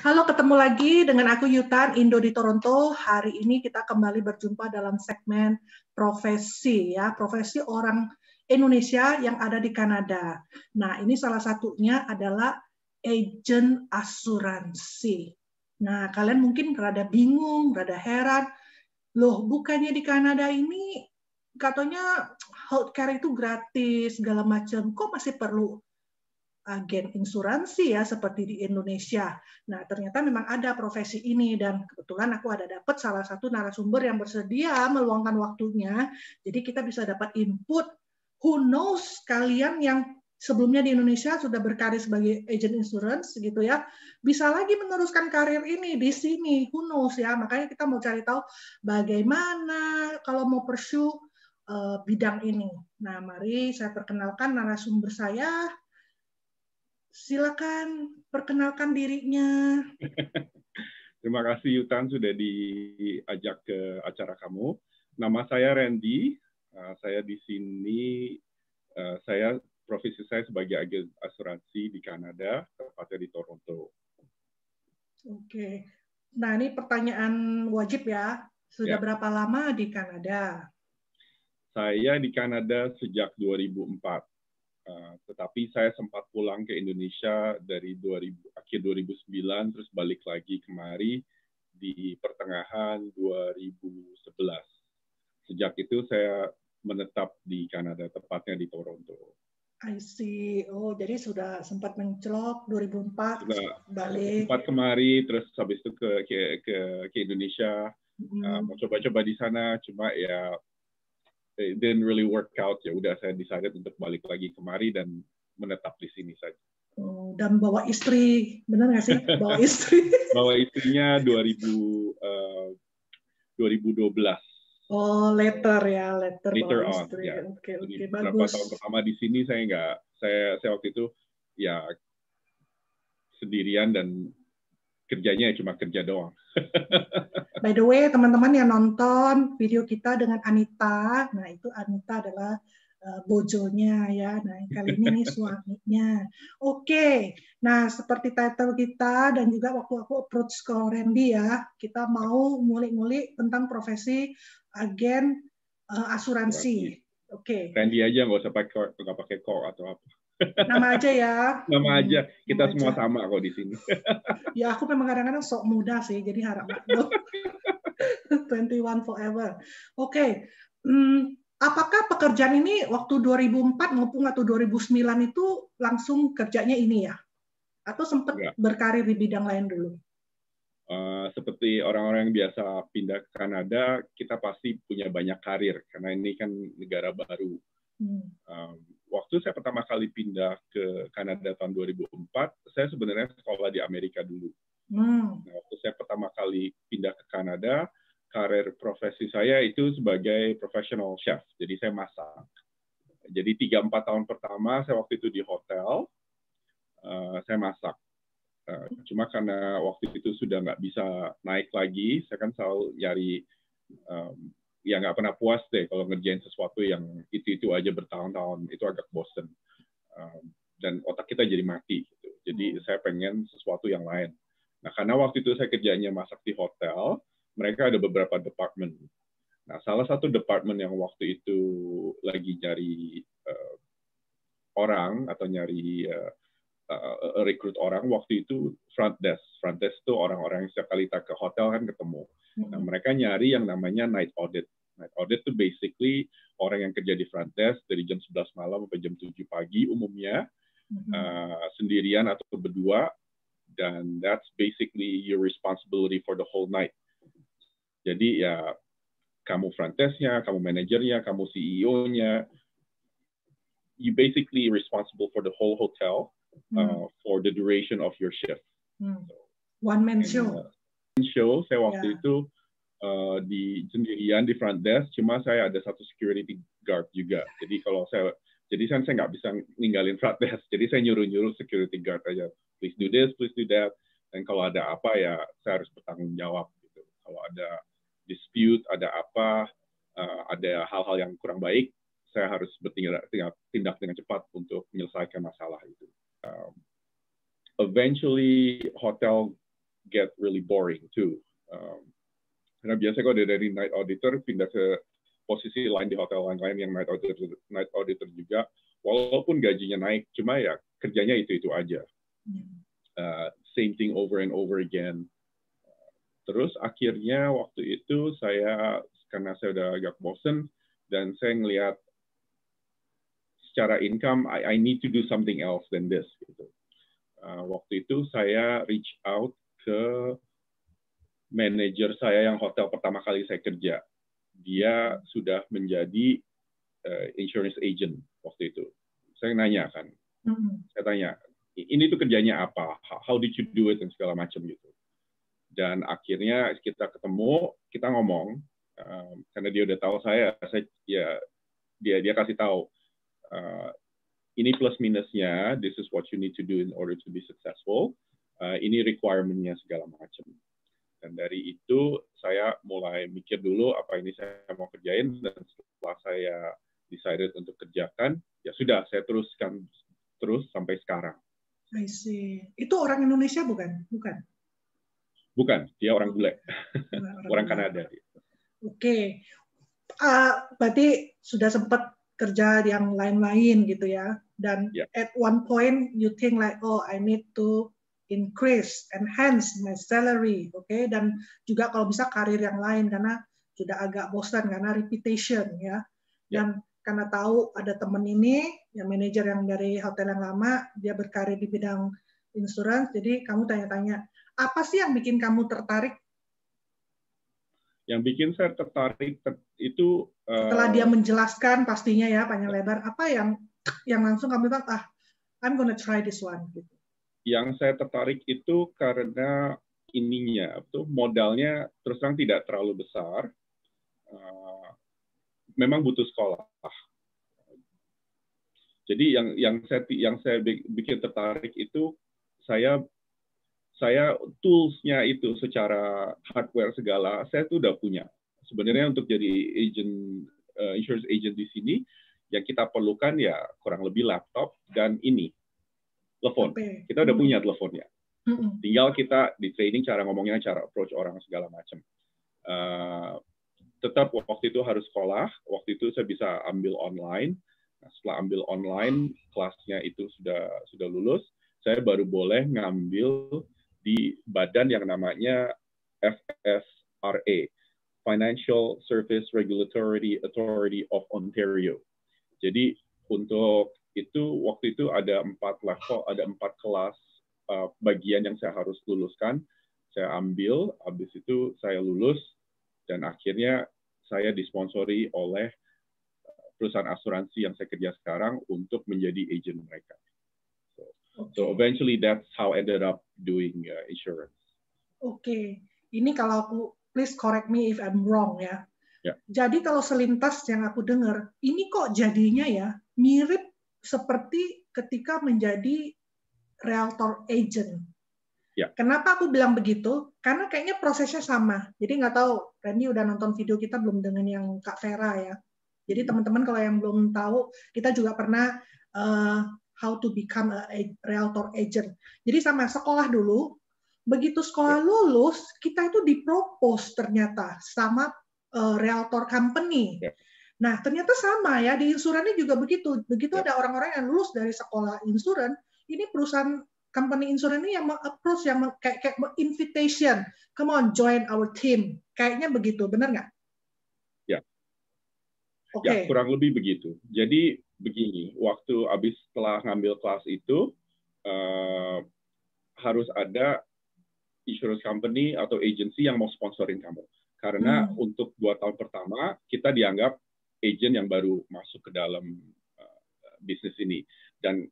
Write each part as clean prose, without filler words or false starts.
Halo, ketemu lagi dengan aku Yutan, Indo di Toronto. Hari ini kita kembali berjumpa dalam segmen profesi ya, profesi orang Indonesia yang ada di Kanada. Nah, ini salah satunya adalah agent asuransi. Nah, kalian mungkin rada bingung, rada heran, loh bukannya di Kanada ini katanya healthcare itu gratis, segala macam, kok masih perlu agen insuransi ya seperti di Indonesia. Nah, ternyata memang ada profesi ini dan kebetulan aku ada dapat salah satu narasumber yang bersedia meluangkan waktunya. Jadi kita bisa dapat input. Who knows kalian yang sebelumnya di Indonesia sudah berkarir sebagai agent insurance gitu ya, bisa lagi meneruskan karir ini di sini. Who knows ya. Makanya kita mau cari tahu bagaimana kalau mau pursue bidang ini. Nah, mari saya perkenalkan narasumber saya. Silakan perkenalkan dirinya. Terima kasih Yutan sudah diajak ke acara kamu. Nama saya Randy. Saya di sini, profesi saya sebagai agen asuransi di Kanada, tepatnya di Toronto. Oke. Nah, ini pertanyaan wajib ya. Sudah berapa lama di Kanada? Saya di Kanada sejak 2004. Tetapi saya sempat pulang ke Indonesia dari akhir 2009, terus balik lagi kemari di pertengahan 2011. Sejak itu saya menetap di Kanada, tepatnya di Toronto. I see. Oh, jadi sudah sempat mencelok 2004, sudah balik. Sempat kemari, terus habis itu ke Indonesia, mau coba-coba di sana, cuma ya it didn't really work out. Ya udah, saya decided untuk balik lagi kemari dan menetap di sini saja. Oh, dan bawa istri, benar nggak sih? Bawa istri. Bawa istrinya 2012. Oh, later ya, later bawa on. istri. Ya. Oke, Beberapa bagus. tahun pertama di sini saya waktu itu ya sendirian dan kerjanya cuma kerja doang. By the way, teman-teman yang nonton video kita dengan Anita, nah itu Anita adalah bojonya ya. Nah, kali ini suaminya. Oke. Nah, seperti title kita dan juga waktu aku approach ke Randy ya, kita mau ngulik-ngulik tentang profesi agen asuransi. Oke. Randy aja, nggak usah pakai core atau apa. Nama aja ya. Nama aja. Kita nama semua aja. Sama kok di sini. Ya, aku memang kadang-kadang sok muda sih, jadi harap maklum. 21 forever. Oke. Apakah pekerjaan ini waktu 2004 maupun atau 2009 itu langsung kerjanya ini ya? Atau sempat berkarir di bidang lain dulu? Seperti orang-orang yang biasa pindah ke Kanada, kita pasti punya banyak karir, karena ini kan negara baru. Waktu saya pertama kali pindah ke Kanada tahun 2004, saya sebenarnya sekolah di Amerika dulu. Nah, waktu saya pertama kali pindah ke Kanada, karir profesi saya itu sebagai professional chef, jadi saya masak. Jadi 3-4 tahun pertama saya waktu itu di hotel, saya masak. Cuma karena waktu itu sudah nggak bisa naik lagi, saya kan selalu nyari, ya nggak pernah puas deh kalau ngerjain sesuatu yang itu aja bertahun-tahun, itu agak bosen. Dan otak kita jadi mati. Gitu. Jadi saya pengen sesuatu yang lain. Nah, karena waktu itu saya kerjanya masak di hotel, mereka ada beberapa department. Nah, salah satu department yang waktu itu lagi nyari orang atau nyari rekrut orang, waktu itu front desk. Front desk itu orang-orang yang setiap kali kita ke hotel kan ketemu. Nah, mereka nyari yang namanya night audit. Night audit itu basically orang yang kerja di front desk dari jam 11 malam sampai jam 7 pagi umumnya, sendirian atau berdua, dan that's basically your responsibility for the whole night. Jadi ya, kamu front desk-nya, kamu manajernya, kamu CEO-nya, you basically responsible for the whole hotel. For the duration of your shift. One man show. Saya waktu itu di sendirian di front desk, cuma saya ada satu security guard juga. Jadi saya nggak bisa ninggalin front desk. Jadi saya nyuruh security guard aja, please do this, please do that. Dan kalau ada apa ya saya harus bertanggung jawab. Gitu. Kalau ada dispute, ada apa, ada hal-hal yang kurang baik, saya harus bertindak dengan cepat untuk menyelesaikan masalah itu. Eventually hotel get really boring too. Karena biasanya kalau dari night auditor pindah ke posisi lain di hotel lain yang night auditor juga, walaupun gajinya naik, cuma ya kerjanya itu aja. Same thing over and over again. Terus akhirnya waktu itu karena saya udah agak bosen, dan saya ngelihat secara income, I need to do something else than this. Gitu. Waktu itu saya reach out ke manajer saya yang hotel pertama kali saya kerja. Dia sudah menjadi insurance agent waktu itu. Saya nanya kan, saya tanya, ini tuh kerjanya apa? How did you do it? Dan segala macam gitu. Dan akhirnya kita ketemu, kita ngomong, karena dia udah tahu dia kasih tahu, ini plus minusnya, this is what you need to do in order to be successful, ini requirement-nya segala macam. Dan dari itu saya mulai mikir dulu apa ini saya mau kerjain, dan setelah saya decided untuk kerjakan, ya sudah saya teruskan terus sampai sekarang. I see. Itu orang Indonesia bukan? Bukan, dia orang bule. Orang Kanada. Oke. Berarti sudah sempat kerja yang lain-lain gitu ya. Dan at one point you think like, oh, I need to enhance my salary, oke? Dan juga kalau bisa karir yang lain, karena sudah agak bosan karena repetition ya. Dan karena tahu ada teman ini, yang manajer yang dari hotel yang lama, dia berkarir di bidang insurance, jadi kamu tanya-tanya, apa sih yang bikin kamu tertarik? Yang bikin saya tertarik itu setelah dia menjelaskan pastinya ya panjang lebar, apa yang langsung kamu bilang, I'm gonna try this one gitu. Yang saya tertarik itu karena modalnya terus terang tidak terlalu besar, memang butuh sekolah. Jadi yang saya bikin tertarik itu saya tools-nya itu secara hardware segala saya tuh udah punya. Sebenarnya untuk jadi insurance agent di sini yang kita perlukan ya kurang lebih laptop dan telepon. Kita udah punya teleponnya. Tinggal kita di training cara ngomongnya, cara approach orang segala macam. Tetap waktu itu harus sekolah. Waktu itu saya bisa ambil online. Nah, setelah ambil online, kelasnya itu sudah lulus. Saya baru boleh ngambil di badan yang namanya FSRA, Financial Service Regulatory Authority of Ontario. Jadi untuk itu waktu itu ada 4 level, ada 4 kelas bagian yang saya harus luluskan. Saya ambil, habis itu saya lulus, dan akhirnya saya disponsori oleh perusahaan asuransi yang saya kerja sekarang untuk menjadi agent mereka. So eventually that's how I ended up doing insurance. Oke. Ini kalau aku, please correct me if I'm wrong ya. Jadi kalau selintas yang aku dengar, ini kok jadinya ya mirip seperti ketika menjadi realtor agent. Kenapa aku bilang begitu? Karena kayaknya prosesnya sama. Jadi nggak tahu, Randy udah nonton video kita belum dengan yang Kak Vera ya. Jadi teman-teman kalau yang belum tahu, kita juga pernah how to become a realtor agent. Jadi sama sekolah dulu, begitu sekolah lulus, kita itu dipropose ternyata sama realtor company. Nah, ternyata sama ya, di insuransi juga begitu. Begitu ada orang-orang yang lulus dari sekolah insuran, ini perusahaan company insuran ini yang approach, yang kayak invitation, come on join our team, kayaknya begitu, benar nggak? Ya, ya kurang lebih begitu. Jadi begini, waktu setelah ngambil kelas itu harus ada insurance company atau agency yang mau sponsorin kamu, karena untuk 2 tahun pertama kita dianggap agent yang baru masuk ke dalam bisnis ini, dan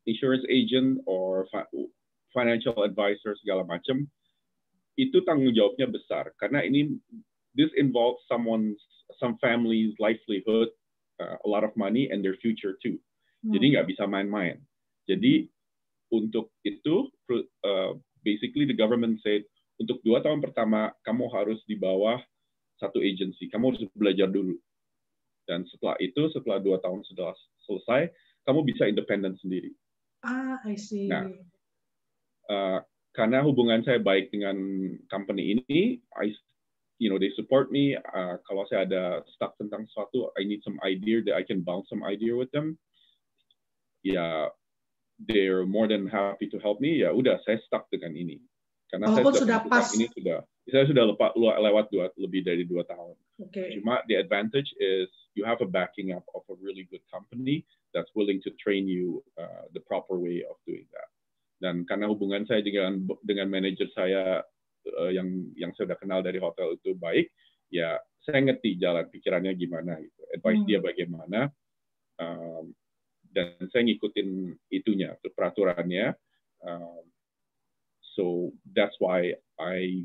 insurance agent or financial advisor segala macam itu tanggung jawabnya besar, karena this involves some family's livelihood, a lot of money and their future too. Jadi nggak bisa main-main. Jadi untuk itu basically the government said untuk 2 tahun pertama kamu harus di bawah satu agency, kamu harus belajar dulu, dan setelah 2 tahun sudah selesai kamu bisa independen sendiri. I see. Nah, karena hubungan saya baik dengan company ini, they support me. Kalau saya ada stuck tentang sesuatu, I need some idea that I can bounce some idea with them. Ya, they're more than happy to help me. Ya udah, saya stuck dengan ini. Karena walaupun saya sudah pas. Ini saya sudah lewat lebih dari 2 tahun. Okay. Cuma the advantage is you have a backing up of a really good company that's willing to train you the proper way of doing that. Dan karena hubungan saya dengan manajer saya yang saya sudah kenal dari hotel itu baik, ya saya ngerti jalan pikirannya gimana, gitu. Advice dia bagaimana, dan saya ngikutin itunya, peraturannya. So that's why I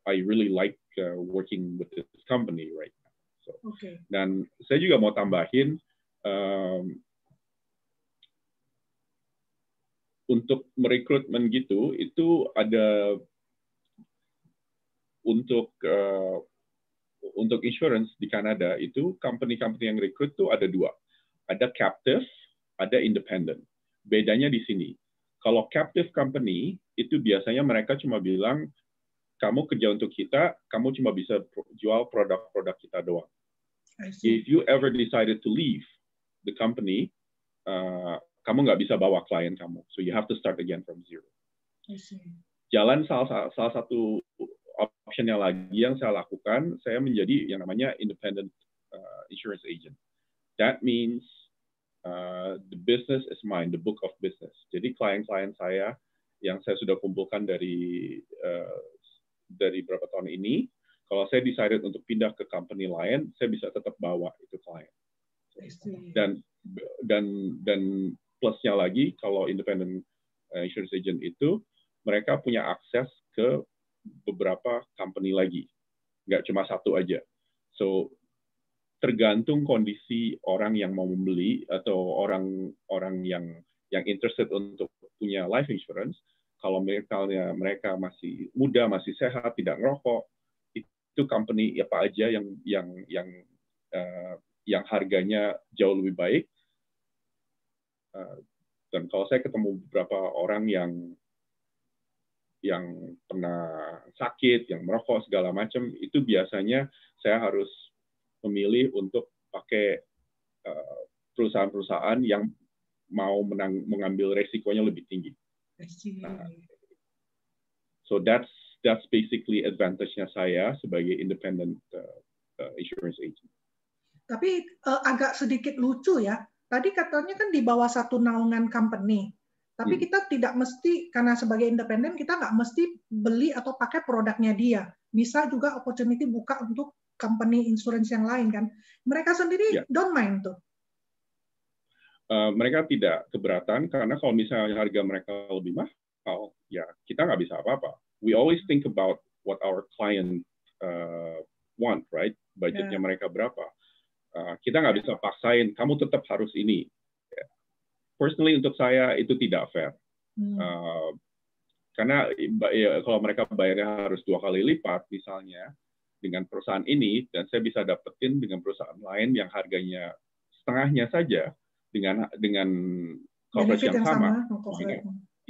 really like working with this company right now. So, okay. Dan saya juga mau tambahin untuk merekrutmen gitu, itu ada untuk insurance di Kanada itu company-company yang rekrut tuh ada 2. Ada captive, ada independent. Bedanya di sini. Kalau captive company, itu biasanya mereka cuma bilang, kamu kerja untuk kita, kamu cuma bisa jual produk-produk kita doang. If you ever decided to leave the company, kamu nggak bisa bawa klien kamu. So you have to start again from zero. Jalan salah satu optionnya lagi yang saya lakukan, saya menjadi yang namanya independent insurance agent. That means the business is mine, the book of business. Jadi klien-klien saya yang saya sudah kumpulkan dari berapa tahun ini, kalau saya decided untuk pindah ke company lain, saya bisa tetap bawa itu klien. Dan plusnya lagi, kalau independent insurance agent itu, mereka punya akses ke beberapa company lagi, nggak cuma satu aja. So tergantung kondisi orang yang mau membeli atau orang yang interested untuk punya life insurance. Kalau misalnya mereka masih muda, masih sehat, tidak ngerokok, itu company apa aja yang harganya jauh lebih baik. Dan kalau saya ketemu beberapa orang yang pernah sakit, yang merokok segala macam, itu biasanya saya harus memilih untuk pakai perusahaan-perusahaan yang mau mengambil resikonya lebih tinggi. So that's basically advantage-nya saya sebagai independent insurance agent. Tapi agak sedikit lucu ya. Tadi katanya kan di bawah satu naungan company. Tapi kita tidak mesti, karena sebagai independen, kita nggak mesti beli atau pakai produknya dia. Bisa juga opportunity buka untuk company insurance yang lain kan. Mereka sendiri don't mind tuh. Mereka tidak keberatan, karena kalau misalnya harga mereka lebih mahal, ya kita nggak bisa apa-apa. We always think about what our client want, right? Budgetnya mereka berapa. Kita nggak bisa paksain, kamu tetap harus ini. Personally untuk saya itu tidak fair. Karena kalau mereka bayarnya harus 2 kali lipat misalnya dengan perusahaan ini, dan saya bisa dapetin dengan perusahaan lain yang harganya setengahnya saja dengan coverage yang sama.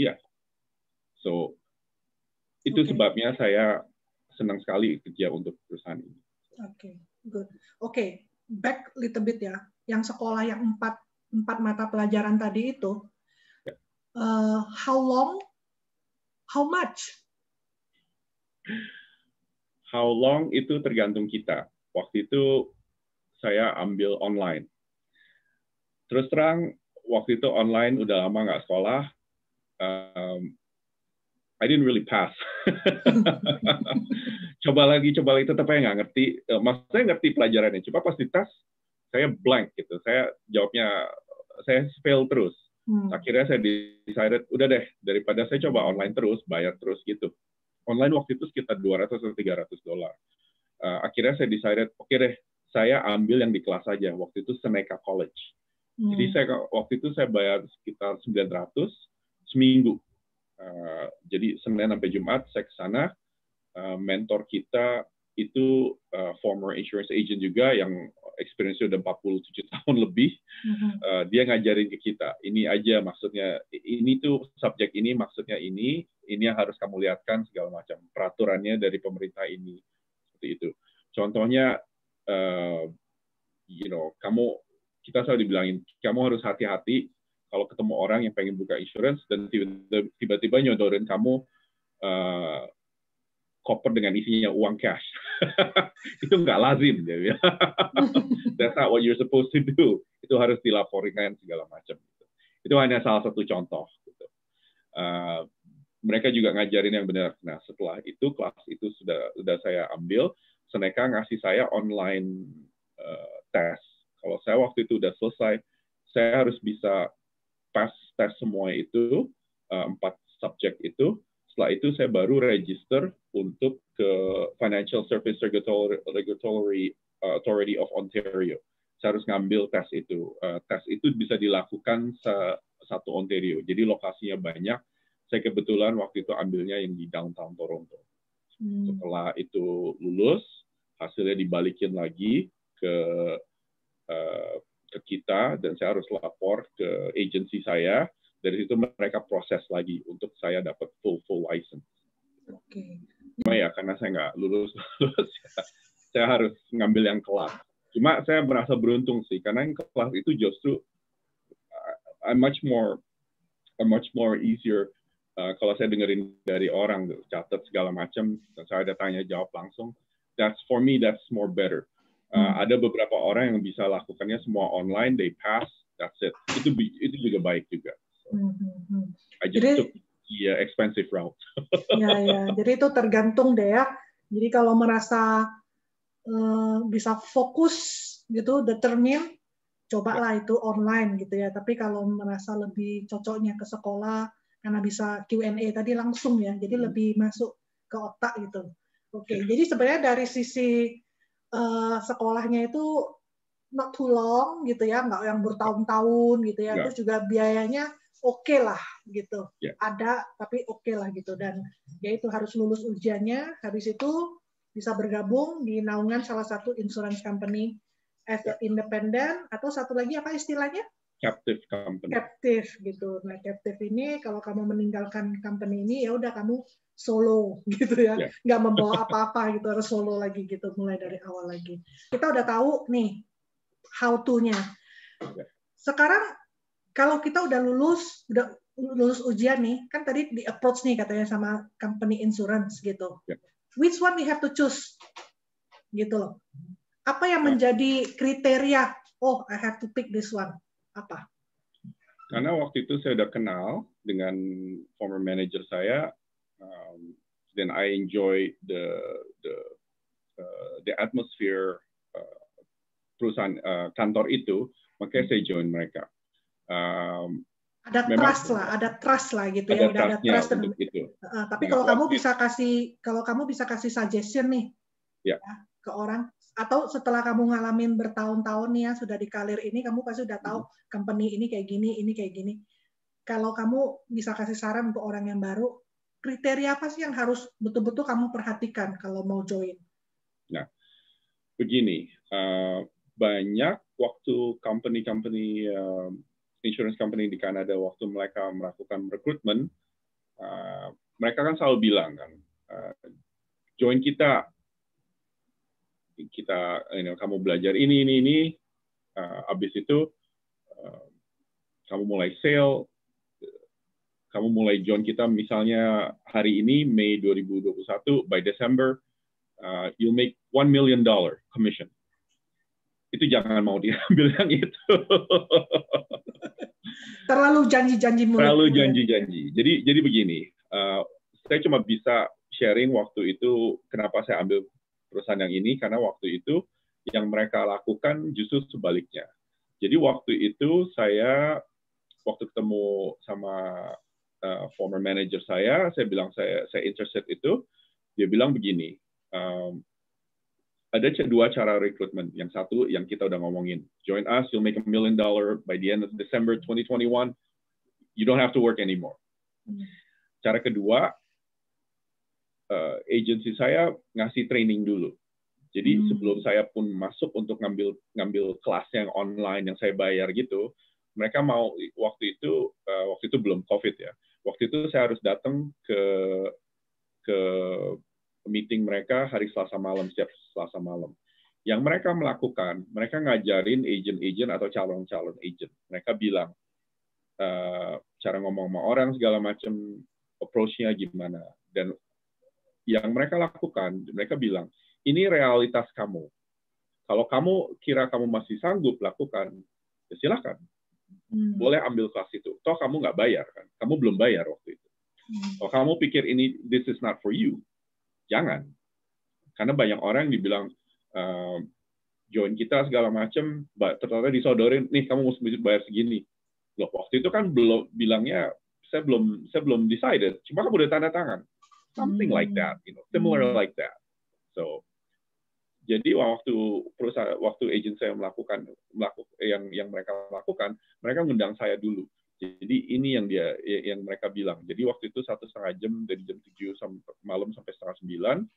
Iya. So itu sebabnya saya senang sekali kerja untuk perusahaan ini. Good. Back little bit ya. Yang sekolah yang 4 mata pelajaran tadi itu, how long, how much? How long itu tergantung kita. Waktu itu saya ambil online. Terus terang, waktu itu online udah lama nggak sekolah. I didn't really pass. Coba lagi, tetap aja nggak ngerti. Maksudnya ngerti pelajarannya. Coba pas dites, saya blank gitu. Saya jawabnya, saya fail terus. Akhirnya saya decided, udah deh, daripada saya coba online terus, bayar terus gitu. Online waktu itu sekitar $200 atau $300. Akhirnya saya decided, oke deh, saya ambil yang di kelas aja. Waktu itu Seneca College. Jadi waktu itu saya bayar sekitar $900 seminggu. Jadi Senin sampai Jumat saya ke sana. Mentor kita itu former insurance agent juga yang experience-nya udah 47 tahun lebih, dia ngajarin ke kita, ini aja maksudnya, ini tuh subjek ini maksudnya ini yang harus kamu lihatkan segala macam, peraturannya dari pemerintah ini, seperti itu. Contohnya, kita selalu dibilangin, kamu harus hati-hati kalau ketemu orang yang pengen buka insurance dan tiba-tiba nyodorin kamu koper dengan isinya uang cash. Itu nggak lazim. Dia. That's not what you're supposed to do. Itu harus dilaporkan segala macam. Itu hanya salah satu contoh. Gitu. Mereka juga ngajarin yang benar. Nah, setelah itu, kelas itu sudah saya ambil, Seneca ngasih saya online tes. Kalau saya waktu itu udah selesai, saya harus bisa pass tes semua itu, 4 subjek itu. Setelah itu saya baru register untuk ke Financial Service Regulatory Authority of Ontario. Saya harus ngambil tes itu. Tes itu bisa dilakukan satu Ontario. Jadi lokasinya banyak. Saya kebetulan waktu itu ambilnya yang di downtown Toronto. Setelah itu lulus, hasilnya dibalikin lagi ke kita, dan saya harus lapor ke agensi saya. Dari situ mereka proses lagi untuk saya dapat full license. Oke. Cuma ya karena saya nggak lulus, saya harus ngambil yang kelas. Cuma saya merasa beruntung sih, karena yang kelas itu justru I'm much more easier. Kalau saya dengerin dari orang, catat segala macam, dan saya ada tanya jawab langsung. For me, that's more better. Ada beberapa orang yang bisa lakukannya semua online, they pass, that's it. Itu juga baik juga. I just took the expensive route. Ya. Jadi itu tergantung deh ya. Jadi kalau merasa bisa fokus gitu, determine, cobalah itu online gitu ya. Tapi kalau merasa lebih cocoknya ke sekolah, karena bisa Q&A tadi langsung ya, jadi lebih masuk ke otak gitu. Oke. Jadi sebenarnya dari sisi sekolahnya itu not too long gitu ya, nggak yang bertahun-tahun gitu ya. Terus juga biayanya oke lah gitu, ada tapi oke lah gitu, dan ya itu harus lulus ujiannya, habis itu bisa bergabung di naungan salah satu insurance company as an independent, atau satu lagi apa istilahnya? Captive company. Captive gitu. Nah, captive ini kalau kamu meninggalkan company ini ya udah kamu solo gitu ya, nggak membawa apa-apa gitu, harus solo lagi gitu, mulai dari awal lagi. Kita udah tahu nih how to-nya. Sekarang kalau kita udah lulus ujian nih, kan tadi di approach nih katanya sama company insurance gitu. Which one we have to choose? Gitu loh. Apa yang menjadi kriteria, oh I have to pick this one? Apa? Karena waktu itu saya udah kenal dengan former manager saya, dan I enjoy the atmosphere perusahaan kantor itu, makanya saya join mereka. Ada trust lah gitu ya, udah ada trust untuk itu. Tapi kalau kamu bisa kasih suggestion nih ya, ke orang, atau setelah kamu ngalamin bertahun-tahun nih ya sudah di karir ini, kamu pasti udah tahu company ini kayak gini, ini kayak gini. Kalau kamu bisa kasih saran untuk orang yang baru, kriteria apa sih yang harus betul-betul kamu perhatikan kalau mau join? Nah, begini, banyak waktu company insurance company di Kanada waktu mereka melakukan rekrutmen, mereka kan selalu bilang kan, join kita, kamu belajar ini, habis itu kamu mulai sale, kamu mulai join kita misalnya hari ini Mei 2021, by December you'll make $1 million commission. Itu jangan mau diambil yang itu. Terlalu janji-janji mulut. Terlalu janji-janji. Jadi begini, saya cuma bisa sharing waktu itu kenapa saya ambil perusahaan yang ini, karena waktu itu yang mereka lakukan justru sebaliknya. Jadi waktu itu saya ketemu sama former manager saya bilang saya interested itu, dia bilang begini, ada dua cara rekrutmen. Yang satu yang kita udah ngomongin, join us, you'll make $1 million by the end of December 2021. You don't have to work anymore. Cara kedua, agency saya ngasih training dulu. Jadi sebelum saya pun masuk untuk ngambil kelas yang online yang saya bayar gitu, mereka mau waktu itu belum COVID ya. Waktu itu saya harus datang ke meeting mereka hari Selasa malam, setiap Selasa malam. Yang mereka melakukan, mereka ngajarin agent-agent atau calon-calon agent. Mereka bilang cara ngomong sama orang segala macam, approach-nya gimana. Dan yang mereka lakukan, mereka bilang, ini realitas kamu. Kalau kamu kira kamu masih sanggup lakukan, ya silakan. Boleh ambil kelas itu. Toh kamu nggak bayar kan? Kamu belum bayar waktu itu. Kalau kamu pikir ini this is not for you, jangan. Karena banyak orang yang dibilang join kita segala macam, ternyata disodorin, nih kamu mesti bayar segini. Loh, waktu itu kan belum bilangnya saya belum decided. Cuma kamu udah tanda tangan. Something like that, similar like that. So jadi waktu agent saya melakukan yang mereka lakukan, mereka mengundang saya dulu. Jadi ini yang mereka bilang. Jadi waktu itu 1,5 jam dari jam 7 malam sampai 8:30,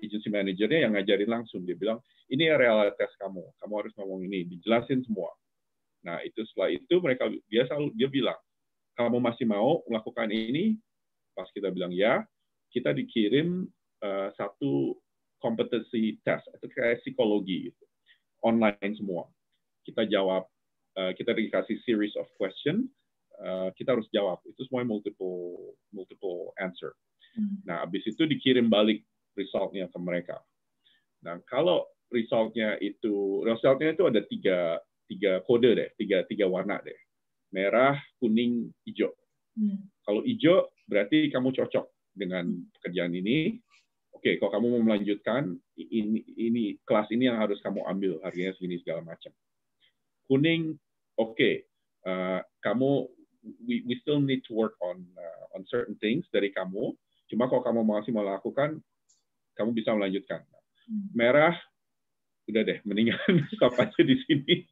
agency manajernya yang ngajarin langsung. Dia bilang, ini realitas kamu harus ngomong ini, dijelasin semua. Nah itu setelah itu dia bilang, kamu masih mau melakukan ini? Pas kita bilang ya, kita dikirim satu competency test, itu kayak psikologi gitu. Online semua. Kita jawab, kita dikasih series of question, kita harus jawab. Itu semuanya multiple answer. Nah, habis itu dikirim balik result-nya ke mereka. Nah, kalau result-nya itu ada tiga kode deh, tiga warna deh. Merah, kuning, hijau. Kalau hijau berarti kamu cocok dengan pekerjaan ini. Oke, kalau kamu mau melanjutkan, ini kelas ini yang harus kamu ambil, harganya segini segala macam. Kuning, oke, we still need to work on certain things dari kamu. Cuma kalau kamu masih mau lakukan, kamu bisa melanjutkan. Merah, udah deh, mendingan stop aja di sini.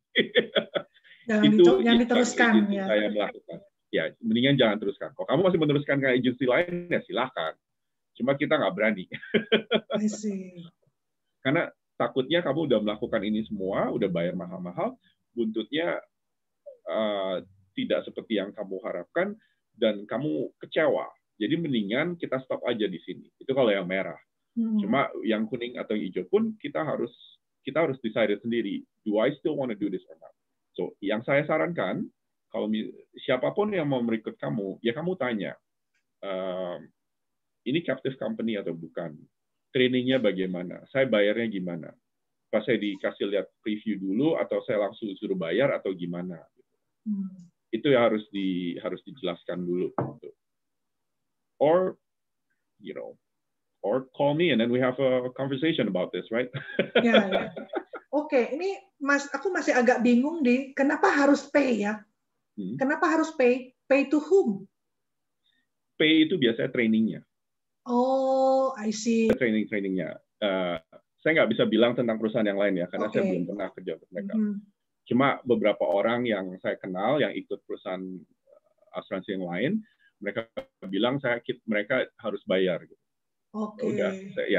Jangan diteruskan. Ya. Saya melakukan. Ya, mendingan jangan teruskan. Kalau kamu masih meneruskan ke agensi lain, ya silahkan. Cuma kita nggak berani. Karena takutnya kamu udah melakukan ini semua, udah bayar mahal-mahal, buntutnya tidak seperti yang kamu harapkan, dan kamu kecewa. Jadi mendingan kita stop aja di sini. Itu kalau yang merah. Cuma yang kuning atau hijau pun kita harus decide sendiri. Do I still want to do this or not? So, yang saya sarankan, kalau siapapun yang mau merekrut kamu, ya kamu tanya, ini captive company atau bukan? Trainingnya bagaimana? Saya bayarnya gimana? Pas saya dikasih lihat preview dulu, atau saya langsung suruh bayar, atau gimana? Itu yang harus dijelaskan dulu. Or call me and then we have a conversation about this, right? Ya. Oke, ini aku masih agak bingung kenapa harus pay ya? Kenapa harus pay? Pay to whom? Pay itu biasanya trainingnya. Oh, I see. Trainingnya. Saya nggak bisa bilang tentang perusahaan yang lain ya, karena saya belum pernah kerja untuk mereka. Cuma beberapa orang yang saya kenal yang ikut perusahaan asuransi yang lain, mereka bilang mereka harus bayar. Gitu. Udah,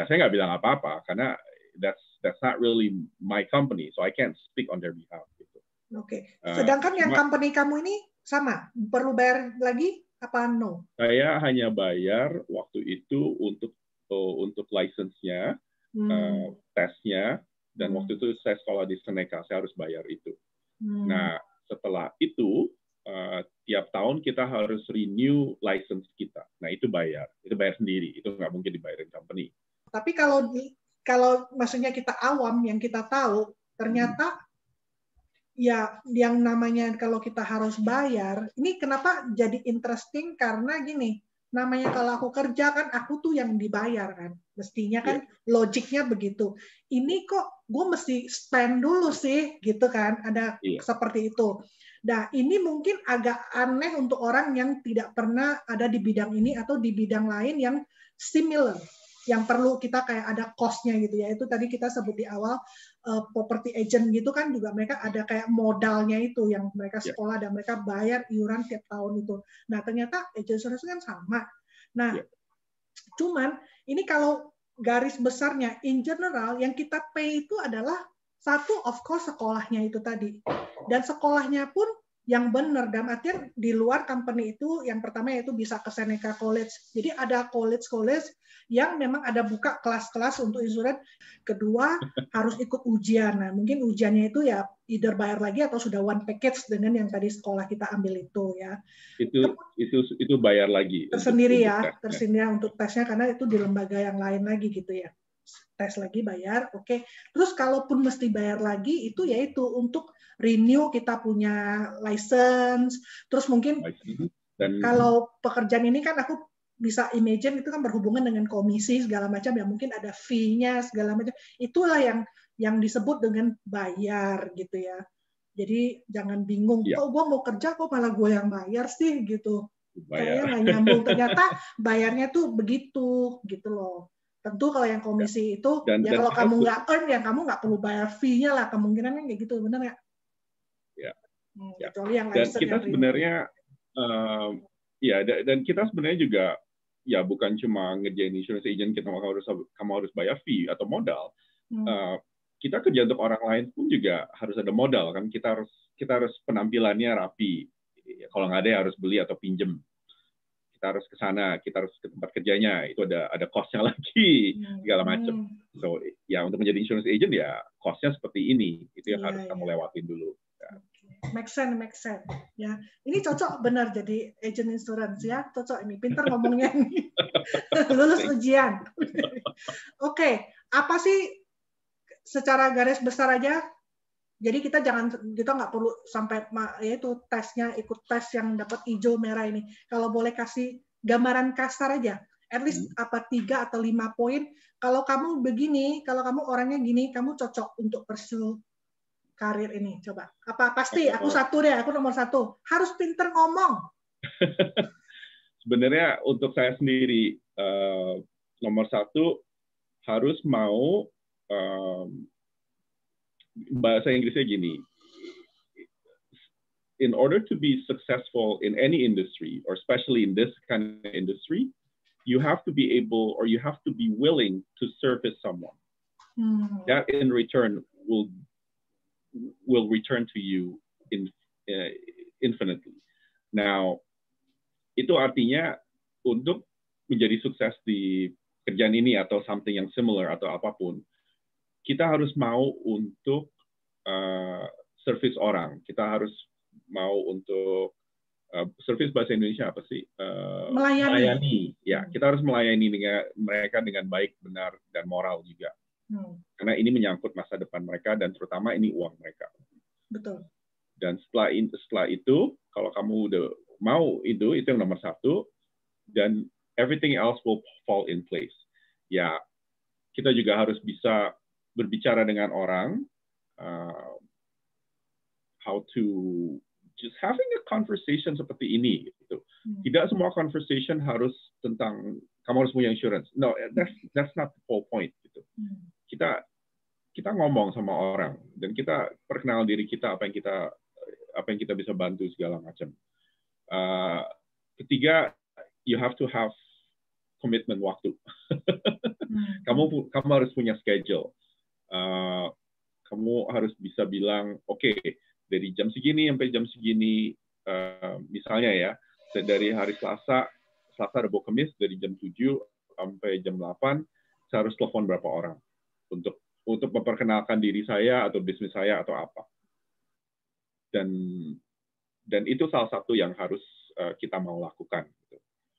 saya nggak bilang apa-apa karena that's not really my company, so I can't speak on their behalf. Gitu. Sedangkan yang company kamu ini sama, perlu bayar lagi? Apa no? Saya hanya bayar waktu itu untuk license-nya, tesnya, dan waktu itu saya sekolah di Seneca, saya harus bayar itu. Nah, setelah itu, tiap tahun kita harus renew license kita. Nah, itu bayar sendiri, itu nggak mungkin dibayarin company. Tapi kalau maksudnya kita awam, yang kita tahu, ternyata ya yang namanya kalau kita harus bayar, ini kenapa jadi interesting karena gini, namanya kalau aku kerja kan aku tuh yang dibayar kan, mestinya kan logiknya begitu. Ini kok gue mesti spend dulu sih, gitu kan, ada seperti itu. Nah ini mungkin agak aneh untuk orang yang tidak pernah ada di bidang ini atau di bidang lain yang similar, yang perlu kita kayak ada cost-nya gitu ya. Itu tadi kita sebut di awal property agent gitu kan juga mereka ada kayak modalnya itu yang mereka sekolah dan mereka bayar iuran tiap tahun itu. Nah ternyata agent asuransi kan sama. Nah cuman ini kalau garis besarnya, in general, yang kita pay itu adalah satu, of course, sekolahnya itu tadi. Dan sekolahnya pun yang benar, dalam artian di luar company itu, yang pertama yaitu bisa ke Seneca College. Jadi ada college-college yang memang ada buka kelas-kelas untuk insurance. Kedua, harus ikut ujian. Nah, mungkin ujiannya itu ya either bayar lagi atau sudah one package dengan yang tadi sekolah kita ambil itu ya. Itu bayar lagi. Tersendiri ya, tersendiri untuk tesnya karena itu di lembaga yang lain lagi gitu ya. Tes lagi bayar, oke. Terus kalaupun mesti bayar lagi itu yaitu untuk renew kita punya license. Terus mungkin kalau pekerjaan ini kan aku bisa imagine itu kan berhubungan dengan komisi segala macam ya, mungkin ada fee-nya segala macam. Itulah yang disebut dengan bayar gitu ya. Jadi jangan bingung, kok gue mau kerja kok malah gue yang bayar sih gitu. Kayaknya nggak nyambung. Ternyata bayarnya tuh begitu gitu loh. Tentu kalau yang komisi itu, ya kalau kamu nggak earn, ya kamu nggak perlu bayar fee-nya lah. Kemungkinan kan kayak gitu, benar nggak? Ya. Kecuali yang dan kita sebenarnya, dan kita sebenarnya juga, ya bukan cuma ngerjain insurance agent, kamu harus bayar fee atau modal. Kita kerja untuk orang lain pun juga harus ada modal kan. Kita harus penampilannya rapi. Kalau nggak ada ya harus beli atau pinjem. Kita harus ke sana, kita harus ke tempat kerjanya, itu ada cost-nya lagi segala macam. So ya untuk menjadi insurance agent ya cost-nya seperti ini. Itu yang harus kamu lewatin dulu. Ya. Make sense. Ya, ini cocok benar jadi agent insurance ya, cocok ini. Pinter ngomongnya ini. Lulus ujian. Oke, apa sih secara garis besar aja? Jadi kita nggak perlu sampai yaitu tesnya ikut tes yang dapat hijau merah ini. Kalau boleh kasih gambaran kasar aja, at least 3 atau 5 poin. Kalau kamu begini, kalau kamu orangnya gini, kamu cocok untuk pursue karir ini. Coba. Pasti aku nomor 1. Harus pinter ngomong. Sebenarnya untuk saya sendiri nomor 1 harus mau bahasa Inggrisnya gini, in order to be successful in any industry, or especially in this kind of industry, you have to be able, or you have to be willing to service someone. That in return will return to you infinitely. Now, itu artinya untuk menjadi sukses di kerjaan ini atau something yang similar atau apapun, kita harus mau untuk service orang. Kita harus mau untuk service bahasa Indonesia apa sih? Melayani. Ya, kita harus melayani mereka dengan baik, benar, dan moral juga. Karena ini menyangkut masa depan mereka dan terutama ini uang mereka. Betul. Dan setelah itu, kalau kamu udah mau itu yang nomor 1. Dan everything else will fall in place. Ya, kita juga harus bisa berbicara dengan orang, how to just having a conversation seperti ini. Gitu. Tidak semua conversation harus tentang kamu harus punya insurance. No, that's not the whole point. Gitu. Kita ngomong sama orang dan kita perkenal diri kita, apa yang kita bisa bantu segala macam. Ketiga, you have to have komitmen waktu. Kamu harus punya schedule. Kamu harus bisa bilang, oke, dari jam segini sampai jam segini, misalnya ya, dari hari Selasa, Rabu, Kamis, dari jam 7 sampai jam 8, saya harus telepon berapa orang untuk memperkenalkan diri saya atau bisnis saya atau apa. Dan itu salah satu yang harus kita mau lakukan.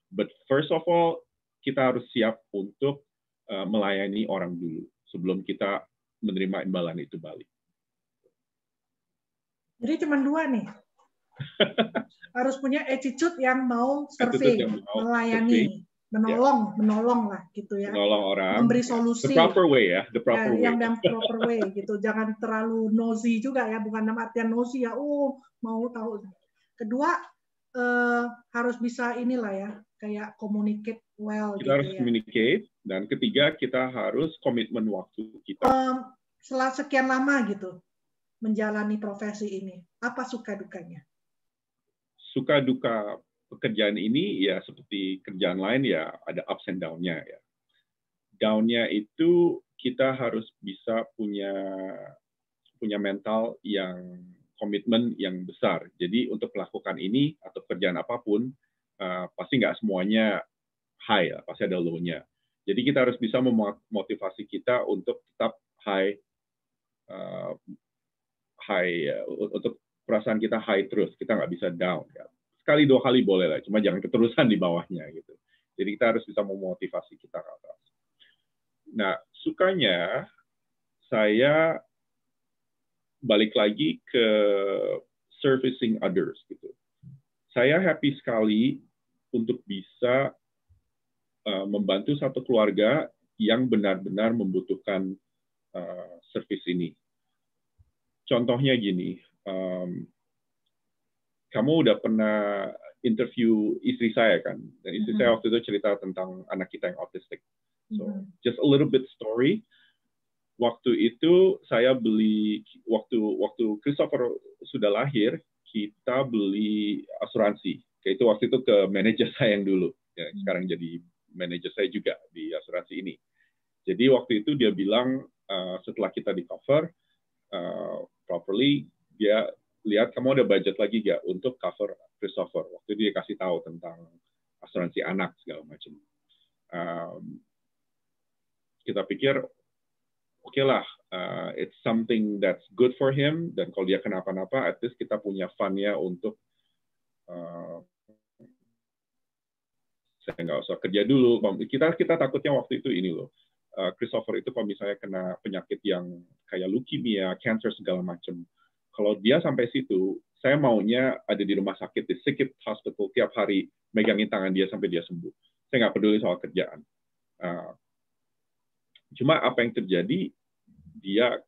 But first of all, kita harus siap untuk melayani orang dulu sebelum kita menerima imbalan itu balik. Jadi cuma 2 nih. Harus punya attitude yang mau serving, melayani, menolong lah gitu ya. Menolong orang. Memberi solusi. The proper way ya, the proper way. Yang proper way gitu. Jangan terlalu nosy juga ya, bukan dalam artian nosy ya. Mau tahu. Kedua harus bisa inilah ya, kayak communicate well. Kita harus communicate. Dan ketiga, kita harus komitmen waktu kita. Setelah sekian lama gitu menjalani profesi ini, apa suka dukanya? Suka duka pekerjaan ini ya seperti kerjaan lain ya ada ups and down-nya ya. down-nya itu kita harus bisa punya mental yang komitmen yang besar. Jadi untuk melakukan ini atau kerjaan apapun, pasti nggak semuanya high, pasti ada low-nya. Jadi kita harus bisa memotivasi kita untuk tetap high, untuk perasaan kita high terus. Kita nggak bisa down. Ya. Sekali 2 kali boleh lah, cuma jangan keterusan di bawahnya gitu. Jadi kita harus bisa memotivasi kita ke atas. Nah, sukanya saya balik lagi ke servicing others gitu. Saya happy sekali untuk bisa membantu satu keluarga yang benar-benar membutuhkan service ini. Contohnya gini, kamu udah pernah interview istri saya kan? Dan istri saya waktu itu cerita tentang anak kita yang autistic. So, just a little bit story. Waktu itu saya beli, waktu Christopher sudah lahir, kita beli asuransi. Itu waktu itu ke manajer saya yang dulu, ya, sekarang jadi manajer saya juga di asuransi ini. Jadi waktu itu dia bilang setelah kita di cover properly, dia lihat kamu ada budget lagi nggak untuk cover Christopher. Waktu itu dia kasih tahu tentang asuransi anak segala macam. Kita pikir oke lah, it's something that's good for him, dan kalau dia kenapa-napa, at least kita punya fund-nya untuk saya nggak usah kerja dulu. Kita takutnya waktu itu ini loh, Christopher itu kalau misalnya kena penyakit yang kayak leukemia, cancer segala macam, kalau dia sampai situ, saya maunya ada di rumah sakit, di Sikit Hospital tiap hari, megangin tangan dia sampai dia sembuh. Saya nggak peduli soal kerjaan. Cuma apa yang terjadi, dia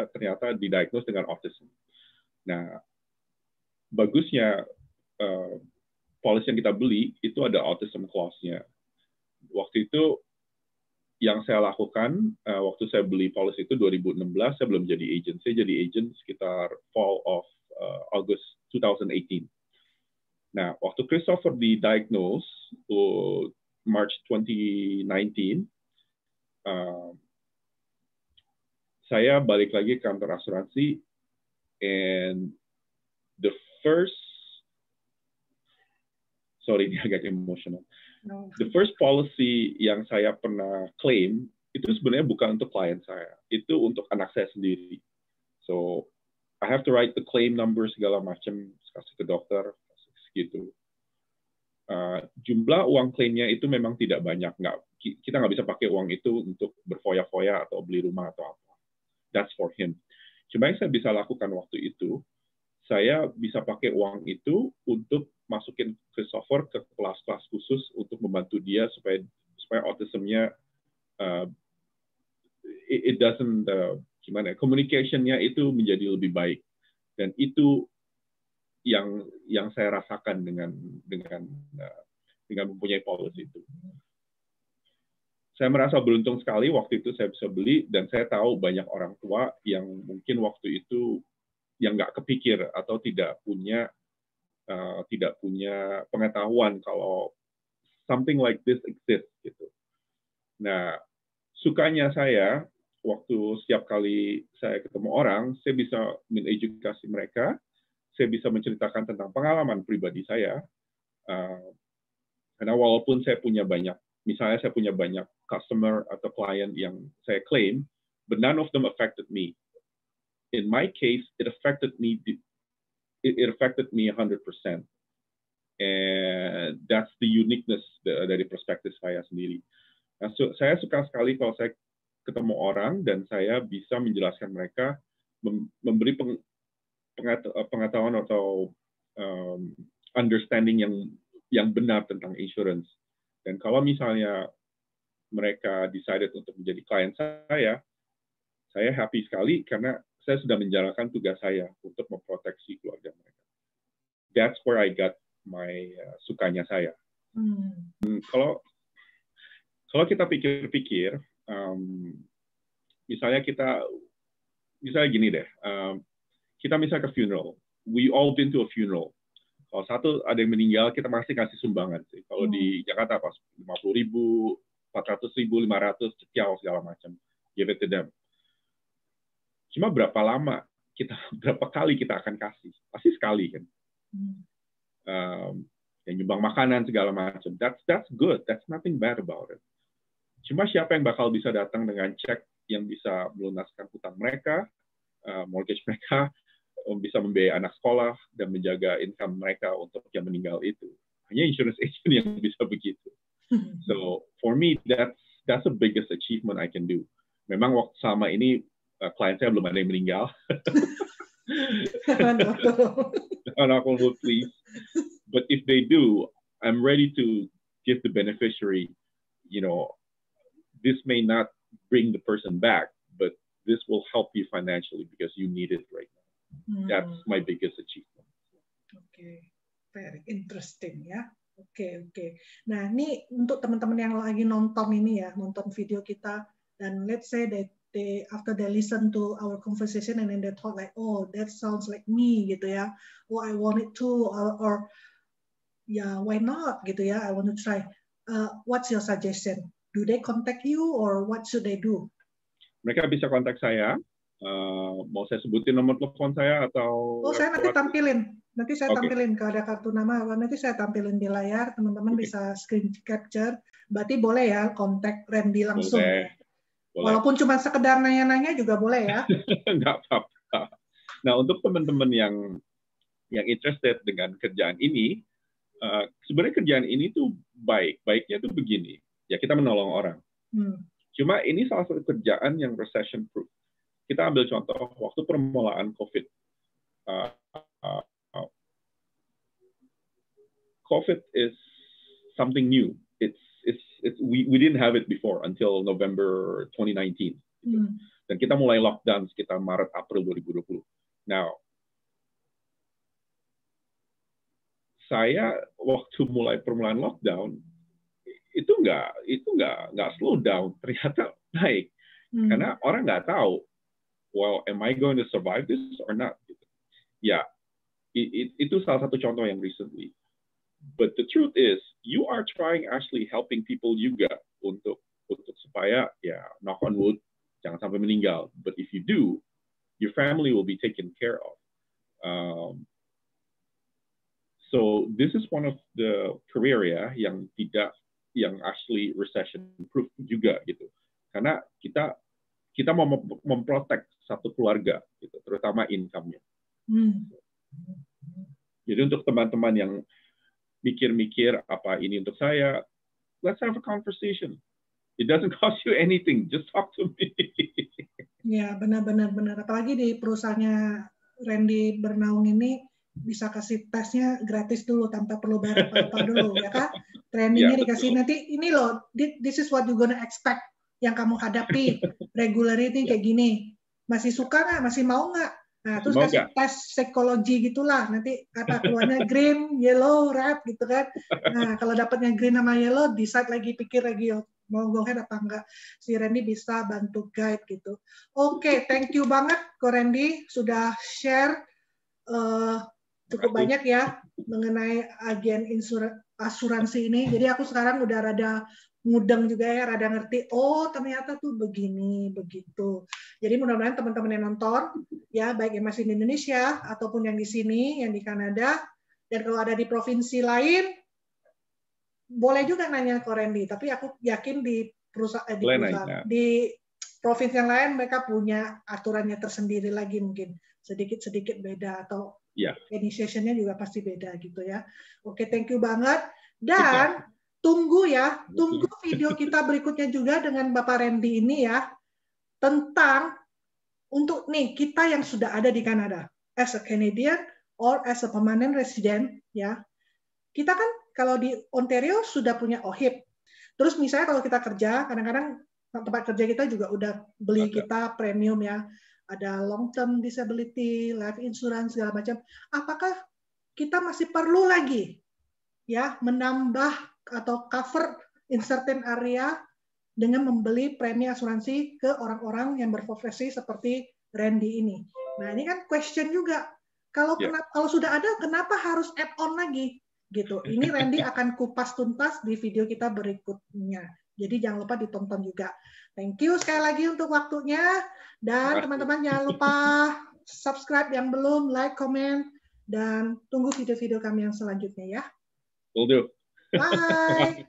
ternyata didiagnose dengan autism. Nah, bagusnya policy yang kita beli itu ada autism clause-nya. Waktu itu yang saya lakukan, waktu saya beli policy itu 2016, saya belum jadi agent. Saya jadi agent sekitar fall of August 2018. Nah, waktu Christopher didiagnose March 2019, saya balik lagi ke kantor asuransi, and the first, sorry ini agak emosional. The first policy yang saya pernah claim itu sebenarnya bukan untuk klien saya, itu untuk anak saya sendiri. So I have to write the claim number segala macam, kasih ke dokter, gitu. Jumlah uang klaimnya itu memang tidak banyak, kita nggak bisa pakai uang itu untuk berfoya-foya atau beli rumah atau apa. That's for him. Cuma yang saya bisa lakukan waktu itu, saya bisa pakai uang itu untuk masukin Christopher ke kelas-kelas khusus untuk membantu dia supaya autismnya it doesn't communication-nya itu menjadi lebih baik, dan itu yang saya rasakan dengan mempunyai policy itu. Saya merasa beruntung sekali waktu itu saya bisa beli, dan saya tahu banyak orang tua yang mungkin waktu itu yang nggak kepikir atau tidak punya pengetahuan kalau something like this exists gitu. Nah, sukanya saya waktu setiap kali saya ketemu orang, saya bisa mengedukasi mereka, saya bisa menceritakan tentang pengalaman pribadi saya, karena walaupun saya punya banyak, misalnya saya punya banyak customer atau klien yang saya claim, but none of them affected me. In my case, it affected me 100%. And that's the uniqueness dari perspektif saya sendiri. Nah, saya suka sekali kalau saya ketemu orang dan saya bisa menjelaskan mereka, memberi pengetahuan atau understanding yang benar tentang insurance. Dan kalau misalnya mereka decided untuk menjadi klien saya happy sekali karena saya sudah menjalankan tugas saya untuk memproteksi keluarga mereka. That's where I got my sukanya saya. Kalau kita pikir-pikir, misalnya gini deh, kita misalnya ke funeral, we all been to a funeral. Kalau satu ada yang meninggal, kita pasti kasih sumbangan sih. Kalau di Jakarta pas 50.000, 400.000, 500, cecial segala macam, give it to them. Cuma berapa kali kita akan kasih? Pasti sekali kan. Yang nyumbang makanan segala macam. That's good. That's nothing bad about it. Cuma siapa yang bakal bisa datang dengan cek yang bisa melunaskan hutang mereka, mortgage mereka, bisa membiayai anak sekolah dan menjaga income mereka untuk yang meninggal itu. Hanya insurance agent yang bisa begitu. So for me that's the biggest achievement I can do. Memang waktu sama ini klien saya belum ada yang meninggal. Knock on wood, please. But if they do, I'm ready to give the beneficiary, this may not bring the person back, but this will help you financially because you need it right now. That's my biggest achievement. Okay, very interesting ya. Oke. Nah, ini untuk teman-teman yang lagi nonton ini ya, nonton video kita, dan let's say that after they listen to our conversation and then they thought like, oh, that sounds like me gitu ya. Oh, I want it too, or yeah, why not gitu ya. I want to try. What's your suggestion? Do they contact you or what should they do? Mereka bisa kontak saya. Mau saya sebutin nomor telepon saya atau? Oh, saya nanti tampilin. Nanti saya tampilin kalau ada kartu nama. Nanti saya tampilin di layar. Teman-teman bisa screen capture. Berarti boleh ya kontak Randy langsung. Boleh. Walaupun cuma sekedar nanya-nanya juga boleh ya. Nggak apa-apa. Nah, untuk teman-teman yang interested dengan kerjaan ini, sebenarnya kerjaan ini tuh baiknya tuh begini. Ya, kita menolong orang. Cuma ini salah satu kerjaan yang recession proof. Kita ambil contoh waktu permulaan COVID. COVID is something new. We didn't have it before until November 2019. Dan kita mulai lockdown sekitar Maret April 2020. Now, saya waktu mulai permulaan lockdown itu nggak slow down, ternyata naik. Karena orang nggak tahu, well, am I going to survive this or not? Ya, itu salah satu contoh yang recently. But the truth is, you are trying actually helping people juga untuk supaya ya knock on wood jangan sampai meninggal. But if you do, your family will be taken care of. So this is one of the career ya yang actually recession proof juga gitu. Karena kita mau memprotek satu keluarga gitu, terutama income-nya. Jadi untuk teman-teman yang mikir-mikir apa ini untuk saya, let's have a conversation. It doesn't cost you anything, just talk to me. Ya, benar. Apalagi di perusahaannya Randy Bernaung ini bisa kasih tesnya gratis dulu tanpa perlu bayar apa-apa dulu, ya kan? Trainingnya dikasih nanti, ini loh, this is what you gonna expect yang kamu hadapi regularity kayak gini. Masih suka nggak? Masih mau nggak? Nah, terus kasih tes psikologi gitulah. Nanti kata keluarnya green, yellow, red gitu kan. Nah, kalau dapatnya green sama yellow, decide lagi, pikir lagi, mau go ahead apa enggak. Si Randy bisa bantu guide gitu. Oke, thank you banget Ko Randy sudah share cukup banyak ya mengenai agen asuransi ini. Jadi aku sekarang udah rada mudeng juga ya, rada ngerti, oh ternyata tuh begini, begitu. Jadi mudah-mudahan teman-teman yang nonton, ya baik yang masih di Indonesia, ataupun yang di sini, yang di Kanada, dan kalau ada di provinsi lain, boleh juga nanya ke Randy, tapi aku yakin di di provinsi yang lain, mereka punya aturannya tersendiri lagi mungkin, sedikit-sedikit beda, atau initiation-nya juga pasti beda gitu ya. Oke, thank you banget. Dan tunggu video kita berikutnya juga dengan Bapak Randy ini ya, tentang untuk kita yang sudah ada di Kanada as a Canadian or as a permanent resident ya. Kita kan kalau di Ontario sudah punya OHIP. Terus misalnya kalau kita kerja, kadang-kadang tempat kerja kita juga udah beli kita premium ya. Ada long term disability, life insurance segala macam. Apakah kita masih perlu lagi ya menambah atau cover in certain area dengan membeli premi asuransi ke orang-orang yang berprofesi seperti Randy ini. Nah, ini kan question juga. Kalau sudah ada, kenapa harus add on lagi? Gitu. Ini Randy akan kupas tuntas di video kita berikutnya. Jadi jangan lupa ditonton juga. Thank you sekali lagi untuk waktunya. Dan teman-teman jangan lupa subscribe yang belum, like, comment, dan tunggu video-video kami yang selanjutnya ya. Will do. Bye.